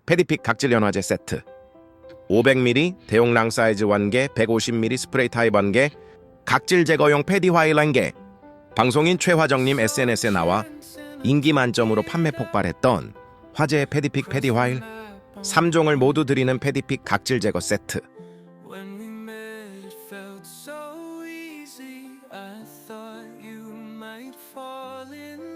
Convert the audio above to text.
페디픽 각질 연화제 세트 500ml 대용량 사이즈 1개 150ml 스프레이 타입 1개 각질 제거용 패디 화일 1개 방송인 최화정님 SNS에 나와 인기 만점으로 판매 폭발했던 화제의 페디픽 패디 화일 3종을 모두 드리는 페디픽 각질 제거 세트 When we met, it felt so easy. I thought you might fall in